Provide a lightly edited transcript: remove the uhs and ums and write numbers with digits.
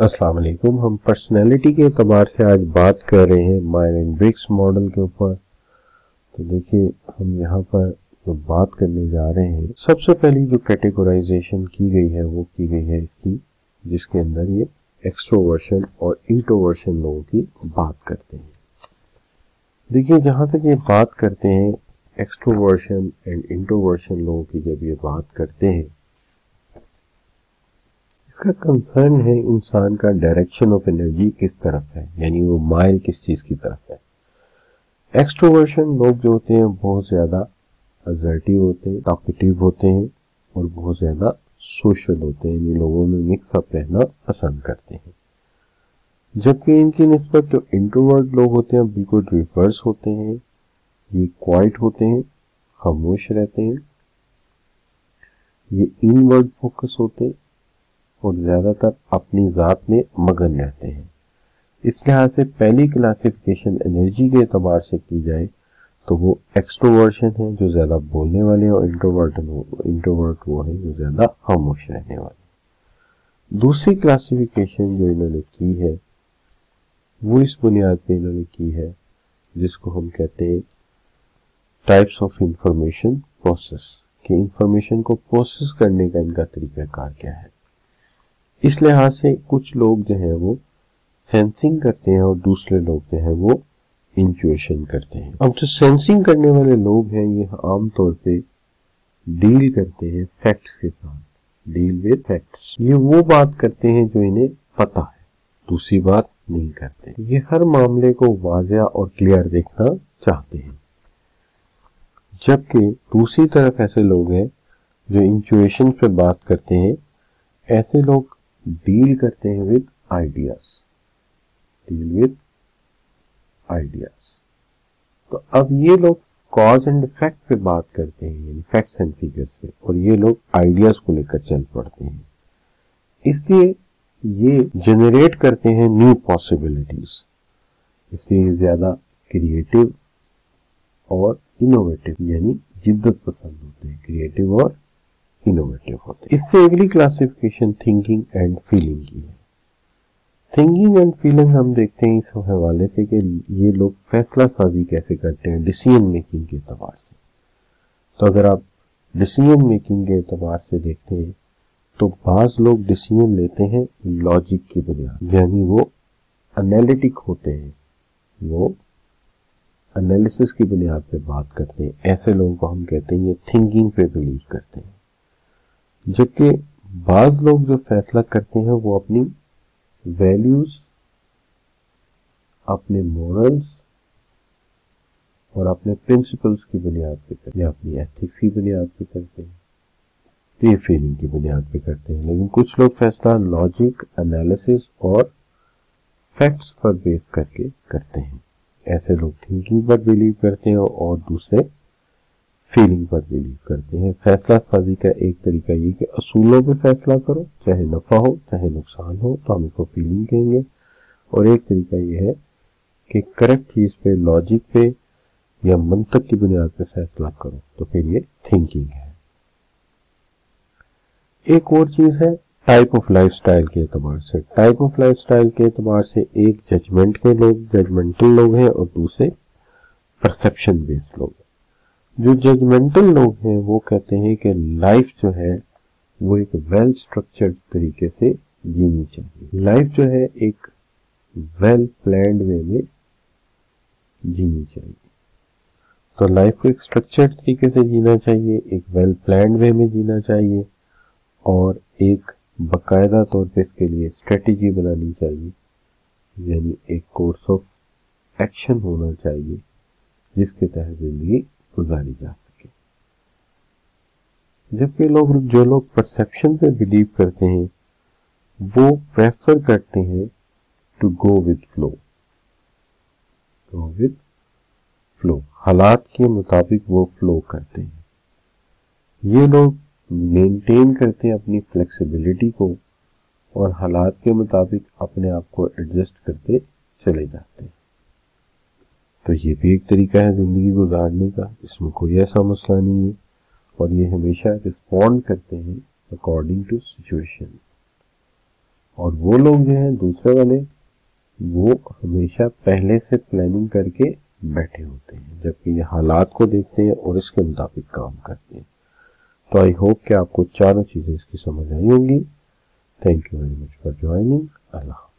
अस्सलाम वालेकुम। हम पर्सनैलिटी के एतबार से आज बात कर रहे हैं मायर एंड ब्रिग्स मॉडल के ऊपर। तो देखिए, हम यहाँ पर जो बात करने जा रहे हैं, सबसे पहली जो कैटेगराइजेशन की गई है वो की गई है इसकी, जिसके अंदर ये एक्सट्रोवर्शन और इंट्रोवर्शन लोगों की बात करते हैं। देखिए, जहाँ तक ये बात करते हैं एक्सट्रोवर्शन एंड इंट्रोवर्शन लोगों की, जब ये बात करते हैं, इसका कंसर्न है इंसान का डायरेक्शन ऑफ एनर्जी किस तरफ है, यानी वो माइल किस चीज की तरफ है। एक्सट्रोवर्शन लोग जो होते हैं बहुत ज्यादा असर्टिव होते हैं, टॉकेटिव होते हैं और बहुत ज्यादा सोशल होते हैं, इन लोगों में मिक्स अप रहना पसंद करते हैं। जबकि इनकी निस्बत जो इंट्रोवर्ट लोग होते हैं बिल्कुल रिवर्स होते हैं, ये क्वाइट होते हैं, खामोश रहते हैं, ये इनवर्ड फोकस होते हैं और ज्यादातर अपनी जात में मगन रहते हैं। इस लिहाज से पहली क्लासिफिकेशन एनर्जी के एतबार से की जाए तो वो एक्सट्रोवर्शन है जो ज्यादा बोलने वाले हैं, और इंट्रोवर्ट वो है जो ज्यादा खामोश रहने वाले। दूसरी क्लासिफिकेशन जो इन्होंने की है वो इस बुनियाद पे इन्होंने की है जिसको हम कहते हैं टाइप्स ऑफ इंफॉर्मेशन प्रोसेस, कि इंफॉर्मेशन को प्रोसेस करने का इनका तरीकाकार क्या है। इस लिहाज से कुछ लोग जो हैं वो सेंसिंग करते हैं और दूसरे लोग जो हैं वो इंट्यूशन करते हैं। अब जो सेंसिंग करने वाले लोग हैं ये आम तौर पे डील करते हैं फैक्ट्स के साथ, डील विद फैक्ट्स। ये वो बात करते हैं जो इन्हें पता है, दूसरी बात नहीं करते। ये हर मामले को वाज़ेह और क्लियर देखना चाहते हैं। जबकि दूसरी तरफ ऐसे लोग हैं जो इंट्यूशन पे बात करते हैं, ऐसे लोग डील करते हैं with ideas, deal with ideas. तो अब ये लोग कॉज एंड इफेक्ट पे बात करते हैं, यानी फैक्ट्स एंड फिगर्स पे, और ये लोग आइडियाज को लेकर चल पड़ते हैं। इसलिए ये जनरेट करते हैं न्यू पॉसिबिलिटीज, इसलिए ज्यादा क्रिएटिव और इनोवेटिव, यानी जिद्दत पसंद होते हैं, क्रिएटिव और इनोवेटिव होते हैं। इससे अगली क्लासिफिकेशन थिंकिंग एंड फीलिंग की है। थिंकिंग एंड फीलिंग हम देखते हैं इस हवाले से कि ये लोग फैसला साजी कैसे करते हैं डिसीजन मेकिंग के एतबार से। तो अगर आप डिसीजन मेकिंग के एतबार से देखते हैं तो बाज लोग डिसीजन लेते हैं लॉजिक की बुनियाद, यानी वो एनालिटिक होते हैं, वो एनालिसिस की बुनियाद पे बात करते हैं। ऐसे लोगों को हम कहते हैं ये थिंकिंग पे बिलीव करते हैं। जबकि बाज लोग जो फैसला करते हैं वो अपनी वैल्यूज, अपने मोरल्स और अपने प्रिंसिपल्स की बुनियाद पे करते हैं, या अपनी एथिक्स की बुनियाद पे करते हैं, ये फीलिंग की बुनियाद पे करते हैं। लेकिन कुछ लोग फैसला लॉजिक, एनालिसिस और फैक्ट्स पर बेस करके करते हैं। ऐसे लोग थिंकिंग पर बिलीव करते हैं और दूसरे फीलिंग पर बिलीव करते हैं। फैसला साजी का एक तरीका ये कि असूलों पे फैसला करो, चाहे नफा हो चाहे नुकसान हो, तो हम इसको फीलिंग कहेंगे। और एक तरीका ये है कि करेक्ट चीज पे, लॉजिक पे या मंतक की बुनियाद पे फैसला करो, तो फिर ये थिंकिंग है। एक और चीज है टाइप ऑफ लाइफस्टाइल के एतबार से। टाइप ऑफ लाइफस्टाइल के एतबार से एक जजमेंट के लोग, जजमेंटल लोग हैं, और दूसरे परसेप्शन बेस्ड लोग। जो जजमेंटल लोग हैं वो कहते हैं कि लाइफ जो है वो एक वेल स्ट्रक्चर्ड तरीके से जीनी चाहिए। लाइफ जो है एक वेल प्लान्ड वे में जीनी चाहिए। तो लाइफ को एक स्ट्रक्चर्ड तरीके से जीना चाहिए, एक वेल प्लान्ड वे में जीना चाहिए, और एक बाकायदा तौर पे इसके लिए स्ट्रेटेजी बनानी चाहिए, यानी एक कोर्स ऑफ एक्शन होना चाहिए जिसके तहत जिंदगी गुजारी जा सके। जबकि जो लोग परसेप्शन पे बिलीव करते हैं वो प्रेफर करते हैं to go with flow, go with flow, हालात के मुताबिक वो फ्लो करते हैं। ये लोग मेंटेन करते हैं अपनी फ्लेक्सिबिलिटी को और हालात के मुताबिक अपने आप को एडजस्ट करते चले जाते हैं। तो ये भी एक तरीका है जिंदगी गुजारने का, इसमें कोई ऐसा मसला नहीं है, और ये हमेशा रिस्पॉन्ड करते हैं अकॉर्डिंग टू सिचुएशन। اور وہ لوگ جو ہیں دوسرے والے وہ ہمیشہ پہلے سے پلاننگ کر کے بیٹھے ہوتے ہیں، جبکہ یہ حالات کو دیکھتے ہیں اور اس کے مطابق کام کرتے ہیں۔ تو آئی ہوپ کہ آپ کو چاروں چیزیں اس کی سمجھ آئی ہوں گی۔ Thank you very much for joining. Allah